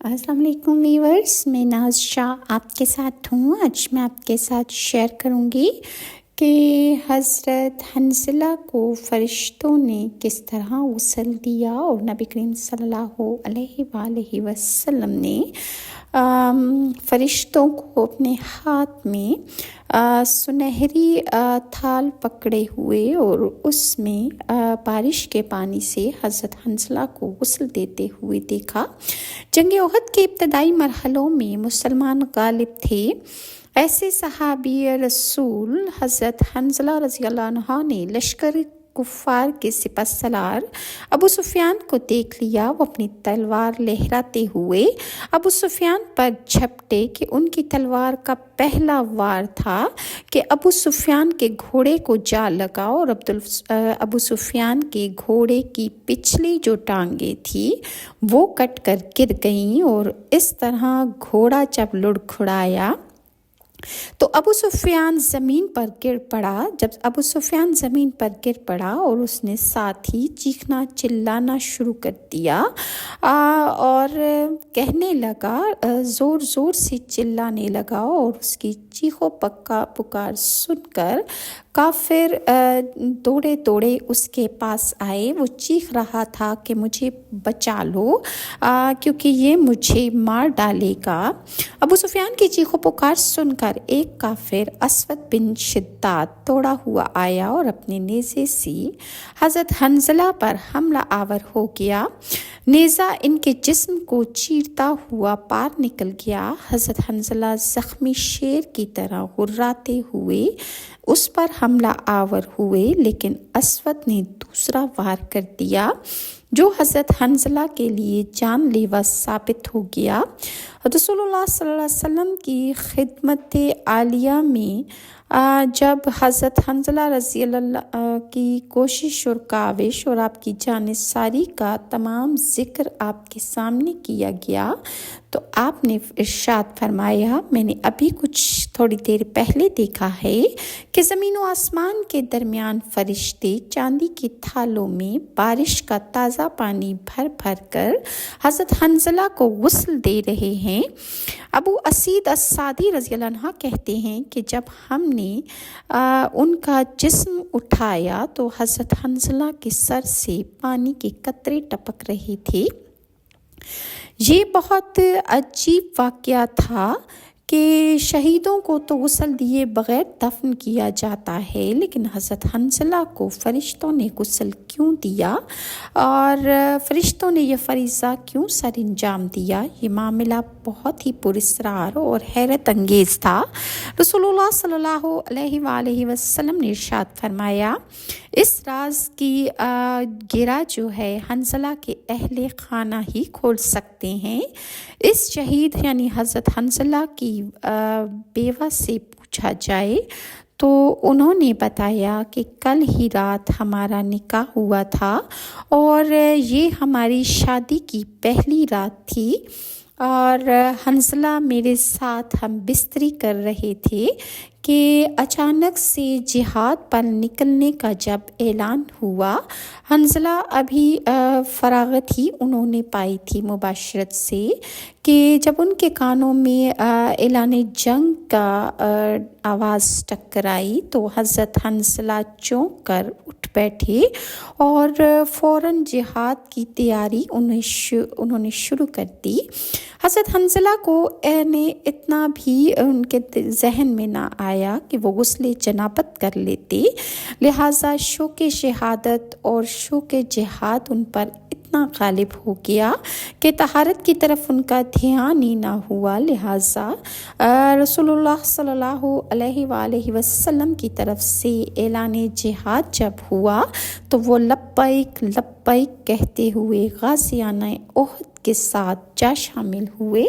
السلام علیکم ویورز، میں ناز شاہ آپ کے ساتھ ہوں۔ آج میں آپ کے ساتھ شیئر کروں گی کہ حضرت حنظلہ کو فرشتوں نے کس طرح غسل دیا، اور نبی کریم صلی اللہ علیہ وآلہ وسلم نے فرشتوں کو اپنے ہاتھ میں سنہری تھال پکڑے ہوئے اور اس میں بارش کے پانی سے حضرت حنظلہ کو غسل دیتے ہوئے دیکھا۔ جنگ احد کے ابتدائی مرحلوں میں مسلمان غالب تھے۔ ایسے صحابی رسول حضرت حنظلہ رضی اللہ عنہ نے لشکر کفار کے سپہ سالار ابو سفیان کو دیکھ لیا۔ وہ اپنی تلوار لہراتے ہوئے ابو سفیان پر جھپٹے کہ ان کی تلوار کا پہلا وار تھا کہ ابو سفیان کے گھوڑے کو جا لگا، اور ابو سفیان کے گھوڑے کی پچھلی جو ٹانگیں تھی وہ کٹ کر گر گئیں، اور اس طرح گھوڑا جب لڑکھڑایا تو ابو سفیان زمین پر گر پڑا۔ جب ابو سفیان زمین پر گر پڑا اور اس نے ساتھ ہی چیخنا چلانا شروع کر دیا اور کہنے لگا، زور زور سے چلانے لگا، اور اس کی چیخو پکار سن کر کافر دوڑے دوڑے اس کے پاس آئے۔ وہ چیخ رہا تھا کہ مجھے بچا لو کیونکہ یہ مجھے مار ڈالے گا۔ ابو سفیان کی چیخو پکار سن کر ایک کافر اسود بن شداد دوڑا ہوا آیا اور اپنے نیزے سے حضرت حنظلہ پر حملہ آور ہو گیا۔ نیزہ ان کے جسم کو چیرتا ہوا پار نکل گیا۔ حضرت حنظلہ زخمی شیر کی طرح غراتے ہوئے اس پر حملہ آور ہوئے، لیکن اسود نے دوسرا وار کر دیا جو حضرت حنظلہ کے لیے جان لیوا ثابت ہو گیا۔ رسول اللہ صلی اللہ علیہ وسلم کی خدمت عالیہ میں جب حضرت حنظلہ رضی اللہ کی کوشش اور کاوش اور آپ کی جانثاری کا تمام ذکر آپ کے سامنے کیا گیا تو آپ نے ارشاد فرمایا، میں نے ابھی تھوڑی دیر پہلے دیکھا ہے کہ زمین و آسمان کے درمیان فرشتے چاندی کی تھالوں میں بارش کا تازہ پانی بھر بھر کر حضرت حنظلہ کو غسل دے رہے ہیں۔ ابو اسید الساعدی رضی اللہ عنہ کہتے ہیں کہ جب ہم نے ان کا جسم اٹھایا تو حضرت حنظلہ کے سر سے پانی کے قطرے ٹپک رہے تھے۔ یہ بہت عجیب واقعہ تھا کہ شہیدوں کو تو غسل دیے بغیر دفن کیا جاتا ہے، لیکن حضرت حنظلہ کو فرشتوں نے غسل کیوں دیا اور فرشتوں نے یہ فریضہ کیوں سر انجام دیا؟ یہ معاملہ بہت ہی پراسرار اور حیرت انگیز تھا۔ رسول اللہ صلی اللہ علیہ وآلہ وسلم نے ارشاد فرمایا، اس راز کی گرہ جو ہے حنظلہ کے اہل خانہ ہی کھول سکتے ہیں۔ اس شہید یعنی حضرت حنظلہ کی بیوہ سے پوچھا جائے تو انہوں نے بتایا کہ کل ہی رات ہمارا نکاح ہوا تھا اور یہ ہماری شادی کی پہلی رات تھی، اور حنظلہ میرے ساتھ ہم بستری کر رہے تھے کہ اچانک سے جہاد پر نکلنے کا جب اعلان ہوا۔ حنظلہ ابھی فراغت ہی انہوں نے پائی تھی مباشرت سے کہ جب ان کے کانوں میں اعلان جنگ کا آواز ٹکرائی تو حضرت حنظلہ چونک کر اٹھ بیٹھے اور فوراً جہاد کی تیاری انہوں نے شروع کر دی۔ حضرت حنظلہ کو اتنا بھی ان کے ذہن میں نہ آیا کہ وہ غسل جنابت کر لیتے، لہٰذا شوق شہادت اور شوق جہاد ان پر اتنا غالب ہو گیا کہ طہارت کی طرف ان کا دھیان ہی نہ ہوا۔ لہٰذا رسول اللہ صلی اللہ علیہ وآلہ وسلم کی طرف سے اعلان جہاد جب ہوا تو وہ لبیک لبیک کہتے ہوئے غازیانہ احد کے ساتھ جا شامل ہوئے۔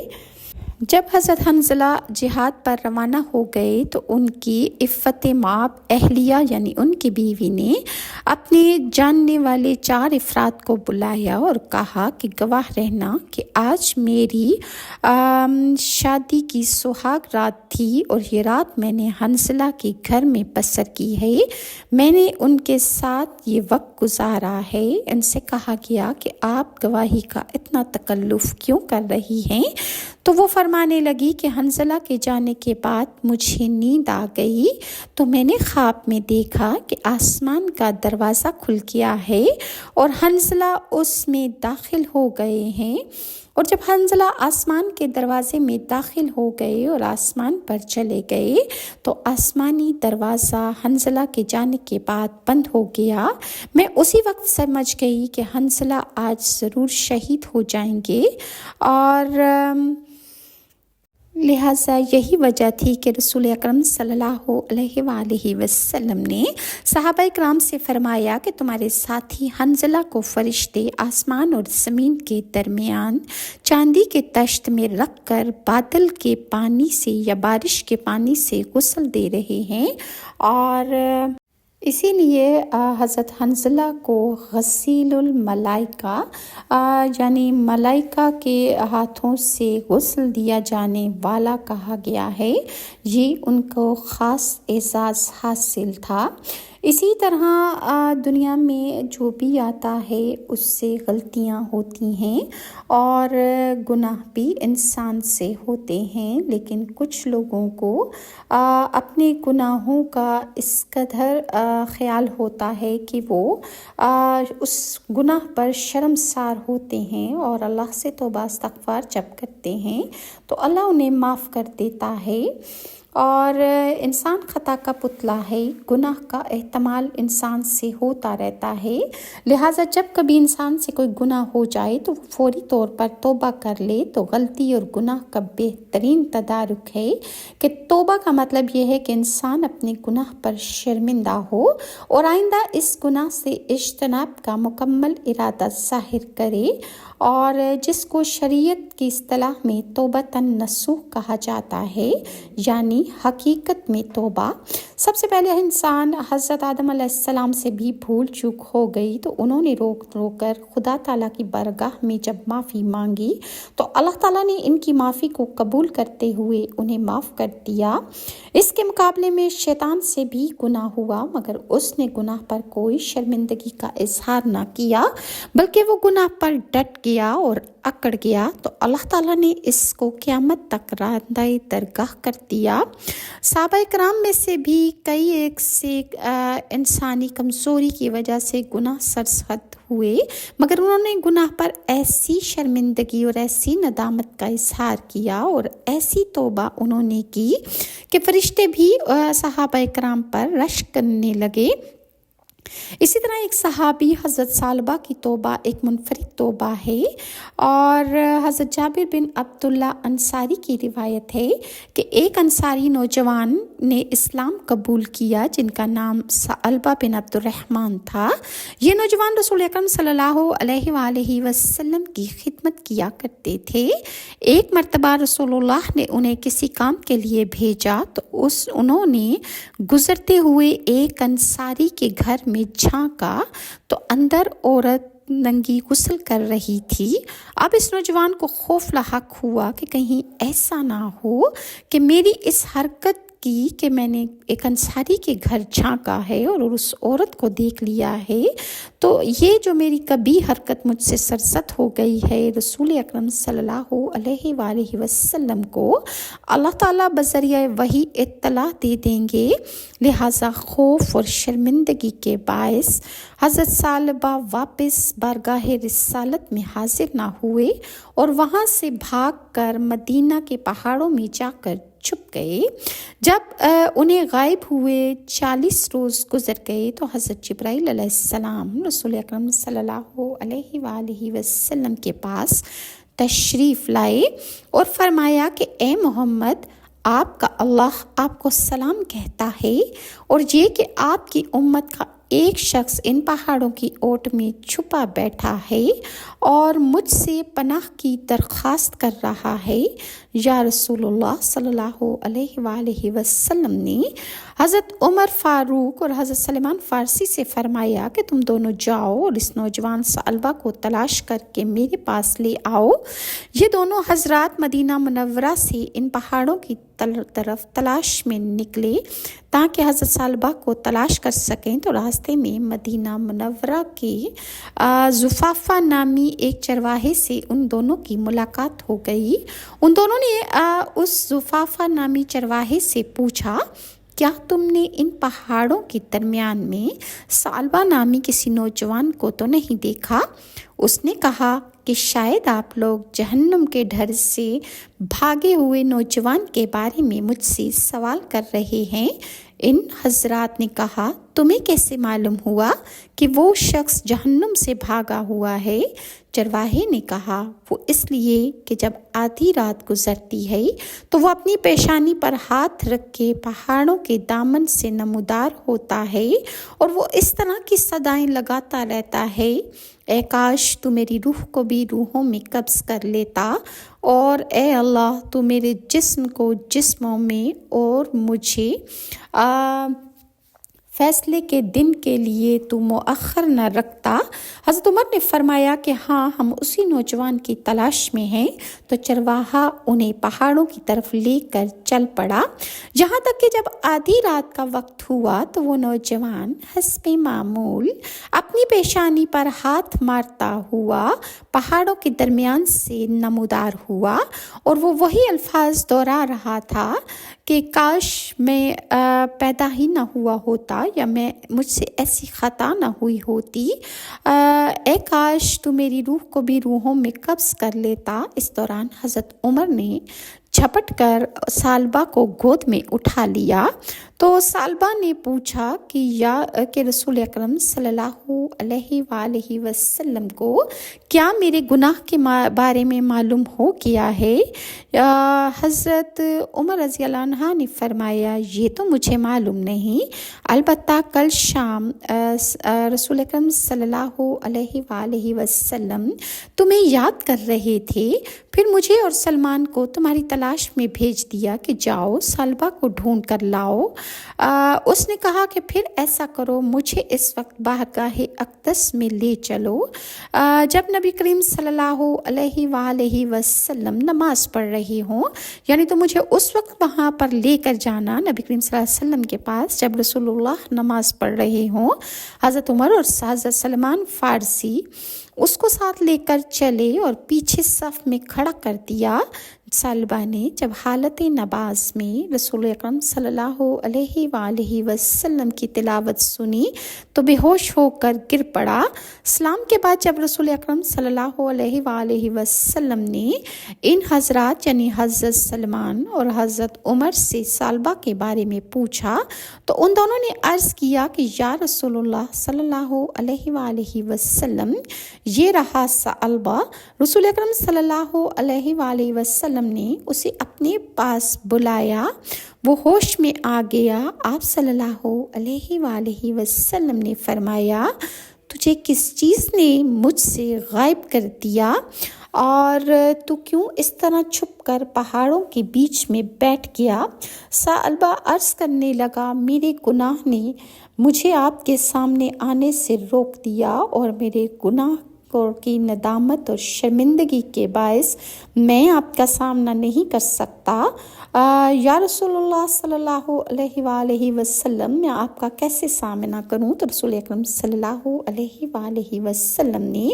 جب حضرت حنظلہ جہاد پر روانہ ہو گئے تو ان کی عفت مآب اہلیہ یعنی ان کی بیوی نے اپنے جاننے والے 4 افراد کو بلایا اور کہا کہ گواہ رہنا کہ آج میری شادی کی سہاگ رات تھی اور یہ رات میں نے حنظلہ کے گھر میں بسر کی ہے، میں نے ان کے ساتھ یہ وقت گزارا ہے۔ ان سے کہا گیا کہ آپ گواہی کا اتنا تکلف کیوں کر رہی ہیں؟ تو وہ فرمانے لگی کہ حنظلہ کے جانے کے بعد مجھے نیند آ گئی تو میں نے خواب میں دیکھا کہ آسمان کا دروازہ کھل گیا ہے اور حنظلہ اس میں داخل ہو گئے ہیں، اور جب حنظلہ آسمان کے دروازے میں داخل ہو گئے اور آسمان پر چلے گئے تو آسمانی دروازہ حنظلہ کے جانے کے بعد بند ہو گیا۔ میں اسی وقت سمجھ گئی کہ حنظلہ آج ضرور شہید ہو جائیں گے، اور لہٰذا یہی وجہ تھی کہ رسول اکرم صلی اللہ علیہ وآلہ وسلم نے صحابہ کرام سے فرمایا کہ تمہارے ساتھی حنظلہ کو فرشتے آسمان اور زمین کے درمیان چاندی کے تشت میں رکھ کر بادل کے پانی سے یا بارش کے پانی سے غسل دے رہے ہیں، اور اسی لیے حضرت حنظلہ کو غسیل الملائکہ یعنی ملائکہ کے ہاتھوں سے غسل دیا جانے والا کہا گیا ہے۔ یہ ان کو خاص اعزاز حاصل تھا۔ اسی طرح دنیا میں جو بھی آتا ہے اس سے غلطیاں ہوتی ہیں اور گناہ بھی انسان سے ہوتے ہیں، لیکن کچھ لوگوں کو اپنے گناہوں کا اس قدر خیال ہوتا ہے کہ وہ اس گناہ پر شرمسار ہوتے ہیں، اور اللہ سے توبہ استغفار جب کرتے ہیں تو اللہ انہیں معاف کر دیتا ہے۔ اور انسان خطا کا پتلا ہے، گناہ کا احتمال انسان سے ہوتا رہتا ہے، لہٰذا جب کبھی انسان سے کوئی گناہ ہو جائے تو وہ فوری طور پر توبہ کر لے تو غلطی اور گناہ کا بہترین تدارک ہے کہ توبہ کا مطلب یہ ہے کہ انسان اپنے گناہ پر شرمندہ ہو اور آئندہ اس گناہ سے اجتناب کا مکمل ارادہ ظاہر کرے، اور جس کو شریعت کی اصطلاح میں توبۃ نصوح کہا جاتا ہے، یعنی حقیقت میں توبہ۔ سب سے پہلے انسان حضرت آدم علیہ السلام سے بھی بھول چوک ہو گئی تو انہوں نے روک کر خدا تعالیٰ کی بارگاہ میں جب معافی مانگی تو اللہ تعالیٰ نے ان کی معافی کو قبول کرتے ہوئے انہیں معاف کر دیا۔ اس کے مقابلے میں شیطان سے بھی گناہ ہوا، مگر اس نے گناہ پر کوئی شرمندگی کا اظہار نہ کیا بلکہ وہ گناہ پر ڈٹ گیا اور اکڑ گیا، تو اللہ تعالیٰ نے اس کو قیامت تک راندہ درگاہ کر دیا۔ صحابہ کرام میں سے بھی کئی ایک سے انسانی کمزوری کی وجہ سے گناہ سرزد ہوئے، مگر انہوں نے گناہ پر ایسی شرمندگی اور ایسی ندامت کا اظہار کیا اور ایسی توبہ انہوں نے کی کہ فرشتے بھی صحابہ کرام پر رشک کرنے لگے۔ اسی طرح ایک صحابی حضرت ثعلبہ کی توبہ ایک منفرد توبہ ہے، اور حضرت جابر بن عبداللہ انصاری کی روایت ہے کہ ایک انصاری نوجوان نے اسلام قبول کیا جن کا نام ثعلبہ بن عبد الرحمن تھا۔ یہ نوجوان رسول اکرم صلی اللہ علیہ وآلہ وسلم کی خدمت کیا کرتے تھے۔ ایک مرتبہ رسول اللہ نے انہیں کسی کام کے لیے بھیجا تو انہوں نے گزرتے ہوئے ایک انصاری کے گھر میں جھانکا تو اندر عورت ننگی غسل کر رہی تھی۔ اب اس نوجوان کو خوف لاحق ہوا کہ کہیں ایسا نہ ہو کہ میری اس حرکت کی کہ میں نے ایک انصاری کے گھر جھانکا ہے اور اس عورت کو دیکھ لیا ہے تو یہ جو میری کبھی حرکت مجھ سے سرزد ہو گئی ہے، رسول اکرم صلی اللہ علیہ وآلہ وسلم کو اللہ تعالیٰ بذریعہ وحی اطلاع دے دیں گے، لہٰذا خوف اور شرمندگی کے باعث حضرت ثعلبہ واپس بارگاہ رسالت میں حاضر نہ ہوئے اور وہاں سے بھاگ کر مدینہ کے پہاڑوں میں جا کر چھپ گئے۔ جب انہیں غائب ہوئے 40 روز گزر گئے تو حضرت جبرائیل علیہ السلام رسول اکرم صلی اللہ علیہ وآلہ وسلم کے پاس تشریف لائے اور فرمایا کہ اے محمد، آپ کا اللہ آپ کو سلام کہتا ہے اور یہ کہ آپ کی امت کا ایک شخص ان پہاڑوں کی اوٹ میں چھپا بیٹھا ہے اور مجھ سے پناہ کی درخواست کر رہا ہے۔ یا رسول اللہ صلی اللہ علیہ وآلہ وسلم نے حضرت عمر فاروق اور حضرت سلمان فارسی سے فرمایا کہ تم دونوں جاؤ اور اس نوجوان ثعلبہ کو تلاش کر کے میرے پاس لے آؤ۔ یہ دونوں حضرات مدینہ منورہ سے ان پہاڑوں کی طرف تلاش میں نکلے تاکہ حضرت ثعلبہ کو تلاش کر سکیں، تو راستے میں مدینہ منورہ کے زفافہ نامی ایک چرواہے سے ان دونوں کی ملاقات ہو گئی۔ ان دونوں نے اس زفافہ نامی چرواہے سے پوچھا، کیا تم نے ان پہاڑوں کے درمیان میں ثعلبہ نامی کسی نوجوان کو تو نہیں دیکھا؟ اس نے کہا کہ شاید آپ لوگ جہنم کے ڈر سے بھاگے ہوئے نوجوان کے بارے میں مجھ سے سوال کر رہے ہیں۔ ان حضرات نے کہا، تمہیں کیسے معلوم ہوا کہ وہ شخص جہنم سے بھاگا ہوا ہے؟ چرواہے نے کہا، وہ اس لیے کہ جب آدھی رات گزرتی ہے تو وہ اپنی پیشانی پر ہاتھ رکھ کے پہاڑوں کے دامن سے نمودار ہوتا ہے اور وہ اس طرح کی صدائیں لگاتا رہتا ہے، اے کاش تو میری روح کو بھی روحوں میں قبض کر لیتا، اور اے اللہ تو میرے جسم کو جسموں میں اور مجھے فیصلے کے دن کے لیے تو مؤخر نہ رکھتا۔ حضرت عمر نے فرمایا کہ ہاں، ہم اسی نوجوان کی تلاش میں ہیں۔ تو چرواہا انہیں پہاڑوں کی طرف لے کر چل پڑا، یہاں تک کہ جب آدھی رات کا وقت ہوا تو وہ نوجوان حسب معمول اپنی پیشانی پر ہاتھ مارتا ہوا پہاڑوں کے درمیان سے نمودار ہوا، اور وہ وہی الفاظ دوہرا رہا تھا کہ کاش میں پیدا ہی نہ ہوا ہوتا، یا مجھ سے ایسی خطا نہ ہوئی ہوتی، اے کاش تو میری روح کو بھی روحوں میں قبض کر لیتا۔ اس دوران حضرت عمر نے جھپٹ کر ثعلبہ کو گود میں اٹھا لیا۔ تو ثعلبہ نے پوچھا کہ رسول اکرم صلی اللہ علیہ وآلہ وسلم کو کیا میرے گناہ کے بارے میں معلوم ہو گیا ہے؟ حضرت عمر رضی اللہ عنہ نے فرمایا، یہ تو مجھے معلوم نہیں، البتہ کل شام رسول اکرم صلی اللہ علیہ وآلہ وسلم تمہیں یاد کر رہے تھے، پھر مجھے اور سلمان کو تمہاری تلاش میں بھیج دیا کہ جاؤ ثعلبہ کو ڈھونڈ کر لاؤ۔ اس نے کہا کہ پھر ایسا کرو، مجھے اس وقت بارگاہ اقدس میں لے چلو جب نبی کریم صلی اللہ علیہ وآلہ وسلم نماز پڑھ رہے ہوں، یعنی تو مجھے اس وقت وہاں پر لے کر جانا نبی کریم صلی اللہ علیہ وسلم کے پاس جب رسول اللہ نماز پڑھ رہے ہوں۔ حضرت عمر اور حضرت سلمان فارسی اس کو ساتھ لے کر چلے اور پیچھے صف میں کھڑا کر دیا۔ ثعلبہ نے جب حالت نماز میں رسول اکرم صلی اللہ علیہ وآلہ وسلم کی تلاوت سنی تو بے ہوش ہو کر گر پڑا۔ سلام کے بعد جب رسول اکرم صلی اللہ علیہ وآلہ وسلم نے ان حضرات یعنی حضرت سلمان اور حضرت عمر سے ثعلبہ کے بارے میں پوچھا تو ان دونوں نے عرض کیا کہ یا رسول اللہ صلی اللہ علیہ وآلہ وسلم، یہ رہا ثعلبہ۔ رسول اکرم صلی اللہ علیہ وآلہ وسلم نے اسے اپنے پاس بلایا، وہ ہوش میں آ گیا۔ آپ صلی اللہ علیہ وآلہ وسلم نے فرمایا، تجھے کس چیز نے مجھ سے غائب کر دیا اور تو کیوں اس طرح چھپ کر پہاڑوں کے بیچ میں بیٹھ گیا؟ ثعلبہ عرض کرنے لگا، میرے گناہ نے مجھے آپ کے سامنے آنے سے روک دیا اور میرے گناہ کی ندامت اور شرمندگی کے باعث میں آپ کا سامنا نہیں کر سکتا۔ یا رسول اللہ صلی اللہ علیہ وآلہ وسلم، میں آپ کا کیسے سامنا کروں؟ تو رسول اکرم صلی اللہ علیہ وآلہ وسلم نے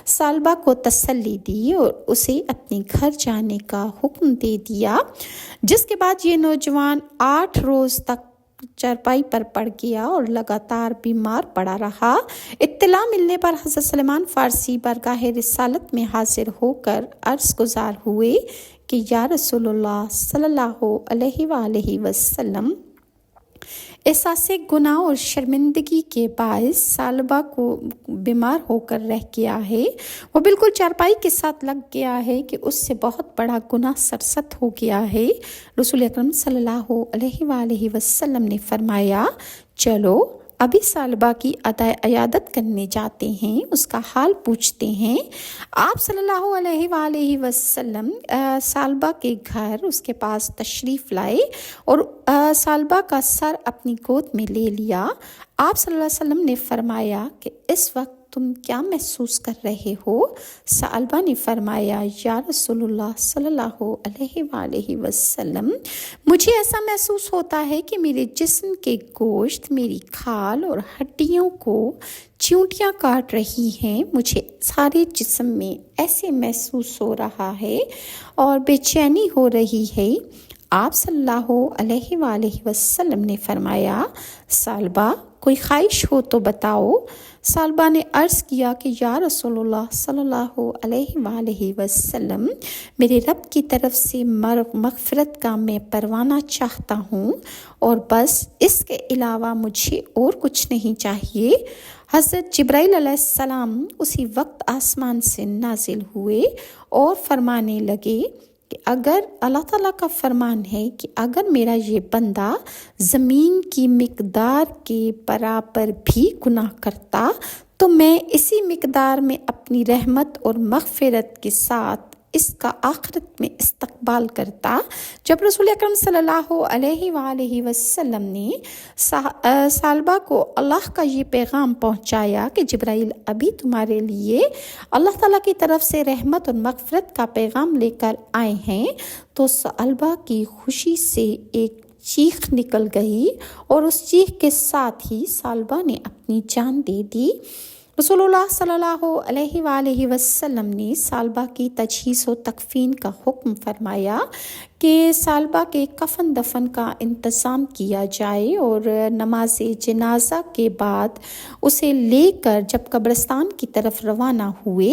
ثعلبہ کو تسلی دی اور اسے اپنے گھر جانے کا حکم دے دیا، جس کے بعد یہ نوجوان 8 روز تک چارپائی پر پڑ گیا اور لگاتار بیمار پڑا رہا۔ اطلاع ملنے پر حضرت سلمان فارسی برگاہ رسالت میں حاضر ہو کر عرض گزار ہوئے کہ یا رسول اللہ صلی اللہ علیہ وآلہ وسلم، احساس گناہ اور شرمندگی کے باعث ثعلبہ کو بیمار ہو کر رہ گیا ہے، وہ بالکل چارپائی کے ساتھ لگ گیا ہے کہ اس سے بہت بڑا گناہ سرزد ہو گیا ہے۔ رسول اکرم صلی اللہ علیہ وآلہ وسلم نے فرمایا، چلو ابی سالبہ کی عیادت کرنے جاتے ہیں، اس کا حال پوچھتے ہیں۔ آپ صلی اللہ علیہ وآلہ وسلم سالبہ کے گھر اس کے پاس تشریف لائے اور سالبہ کا سر اپنی گود میں لے لیا۔ آپ صلی اللہ علیہ وسلم نے فرمایا کہ اس وقت تم کیا محسوس کر رہے ہو؟ سالبہ نے فرمایا، یا رسول اللہ صلی اللہ علیہ وآلہ وسلم، مجھے ایسا محسوس ہوتا ہے کہ میرے جسم کے گوشت، میری کھال اور ہڈیوں کو چیونٹیاں کاٹ رہی ہیں۔ مجھے سارے جسم میں ایسے محسوس ہو رہا ہے اور بے چینی ہو رہی ہے۔ آپ صلی اللہ علیہ وآلہ وسلم نے فرمایا، سالبہ کوئی خواہش ہو تو بتاؤ۔ سالبہ نے عرض کیا کہ یا رسول اللہ صلی اللہ علیہ وآلہ وسلم، میرے رب کی طرف سے مغفرت کا میں پروانہ چاہتا ہوں اور بس اس کے علاوہ مجھے اور کچھ نہیں چاہیے۔ حضرت جبرائیل علیہ السلام اسی وقت آسمان سے نازل ہوئے اور فرمانے لگے کہ اگر اللہ تعالیٰ کا فرمان ہے کہ اگر میرا یہ بندہ زمین کی مقدار کے برابر بھی گناہ کرتا تو میں اسی مقدار میں اپنی رحمت اور مغفرت کے ساتھ اس کا آخرت میں استقبال کرتا۔ جب رسول اکرم صلی اللہ علیہ وآلہ وسلم نے سالبہ کو اللہ کا یہ پیغام پہنچایا کہ جبرائیل ابھی تمہارے لیے اللہ تعالیٰ کی طرف سے رحمت اور مغفرت کا پیغام لے کر آئے ہیں، تو سالبہ کی خوشی سے ایک چیخ نکل گئی اور اس چیخ کے ساتھ ہی سالبہ نے اپنی جان دے دی۔ رسول اللہ صلی اللہ علیہ وآلہ وسلم نے سالبہ کی تجہیز و تکفین کا حکم فرمایا کہ سالبہ کے کفن دفن کا انتظام کیا جائے اور نماز جنازہ کے بعد اسے لے کر جب قبرستان کی طرف روانہ ہوئے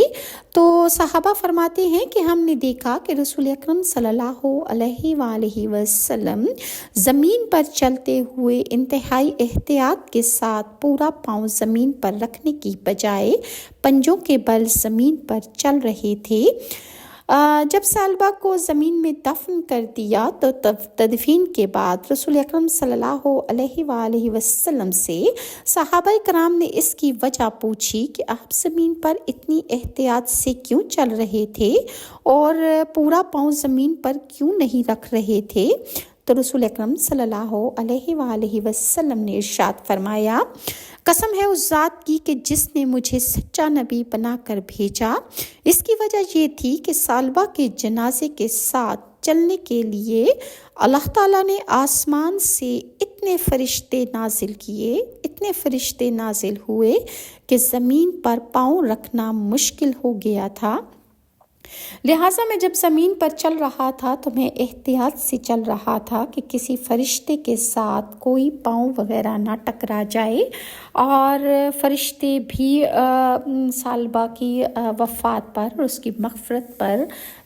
تو صحابہ فرماتے ہیں کہ ہم نے دیکھا کہ رسول اکرم صلی اللہ علیہ وآلہ وسلم زمین پر چلتے ہوئے انتہائی احتیاط کے ساتھ پورا پاؤں زمین پر رکھنے کی بجائے پنجوں کے بل زمین پر چل رہے تھے۔ جب سالبہ کو زمین میں دفن کر دیا تو تدفین کے بعد رسول اکرم صلی اللہ علیہ وآلہ وسلم سے صحابہ کرام نے اس کی وجہ پوچھی کہ آپ زمین پر اتنی احتیاط سے کیوں چل رہے تھے اور پورا پاؤں زمین پر کیوں نہیں رکھ رہے تھے؟ تو رسول اکرم صلی اللہ علیہ وآلہ وسلم نے ارشاد فرمایا، قسم ہے اس ذات کی کہ جس نے مجھے سچا نبی بنا کر بھیجا، اس کی وجہ یہ تھی کہ سالبہ کے جنازے کے ساتھ چلنے کے لیے اللہ تعالیٰ نے آسمان سے اتنے فرشتے نازل ہوئے کہ زمین پر پاؤں رکھنا مشکل ہو گیا تھا۔ لہٰذا میں جب زمین پر چل رہا تھا تو میں احتیاط سے چل رہا تھا کہ کسی فرشتے کے ساتھ کوئی پاؤں وغیرہ نہ ٹکرا جائے، اور فرشتے بھی سالبہ کی وفات پر اور اس کی مغفرت پر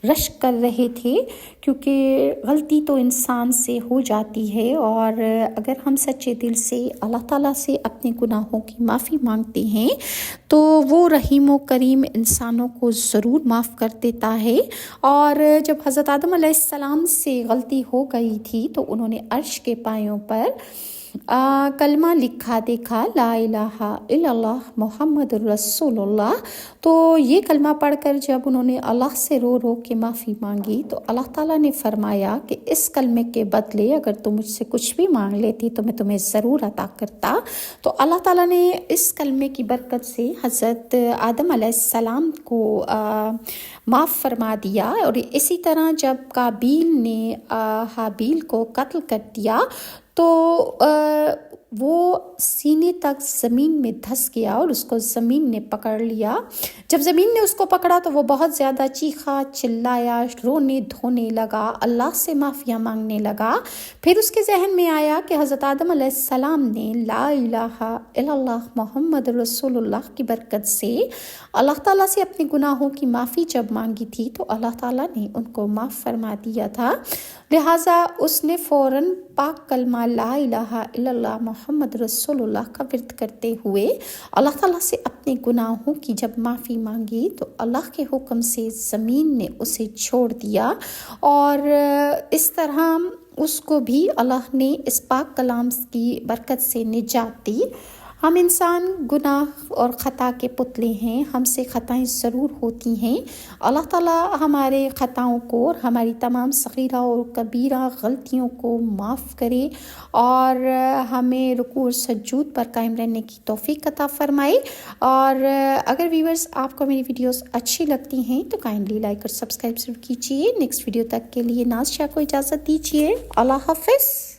رشک کر رہے تھے، کیونکہ غلطی تو انسان سے ہو جاتی ہے، اور اگر ہم سچے دل سے اللہ تعالیٰ سے اپنے گناہوں کی معافی مانگتے ہیں تو وہ رحیم و کریم انسانوں کو ضرور معاف کر دیتا ہے۔ اور جب حضرت آدم علیہ السلام سے غلطی ہو گئی تھی تو انہوں نے عرش کے پایوں پر کلمہ لکھا دیکھا، لا الہ الا اللہ محمد رسول اللہ۔ تو یہ کلمہ پڑھ کر جب انہوں نے اللہ سے رو رو کے معافی مانگی تو اللہ تعالیٰ نے فرمایا کہ اس کلمے کے بدلے اگر تم مجھ سے کچھ بھی مانگ لیتی تو میں تمہیں ضرور عطا کرتا۔ تو اللہ تعالیٰ نے اس کلمے کی برکت سے حضرت آدم علیہ السلام کو معاف فرما دیا، اور اسی طرح جب قابیل نے حابیل کو قتل کر دیا تو وہ سینے تک زمین میں دھس گیا اور اس کو زمین نے پکڑ لیا۔ جب زمین نے اس کو پکڑا تو وہ بہت زیادہ چیخا چلایا، رونے دھونے لگا، اللہ سے معافیاں مانگنے لگا۔ پھر اس کے ذہن میں آیا کہ حضرت آدم علیہ السلام نے لا الہ الا اللہ محمد رسول اللہ کی برکت سے اللہ تعالیٰ سے اپنے گناہوں کی معافی جب مانگی تھی تو اللہ تعالیٰ نے ان کو معاف فرما دیا تھا۔ لہٰذا اس نے فوراً پاک کلمہ لا الہ الا اللہ محمد رسول اللہ کا ورد کرتے ہوئے اللہ تعالیٰ سے اپنے گناہوں کی جب معافی مانگی تو اللہ کے حکم سے زمین نے اسے چھوڑ دیا، اور اس طرح اس کو بھی اللہ نے اس پاک کلام کی برکت سے نجات دی۔ ہم انسان گناہ اور خطا کے پتلے ہیں، ہم سے خطائیں ضرور ہوتی ہیں۔ اللہ تعالیٰ ہمارے خطاؤں کو اور ہماری تمام صغیرہ اور کبیرہ غلطیوں کو معاف کرے اور ہمیں رکوع اور سجود پر قائم رہنے کی توفیق عطا فرمائے۔ اور اگر ویورز آپ کو میری ویڈیوز اچھی لگتی ہیں تو کائنڈلی لائک اور سبسکرائب ضرور کیجیے۔ نیکسٹ ویڈیو تک کے لیے ناز شاہ کو اجازت دیجیے۔ اللہ حافظ۔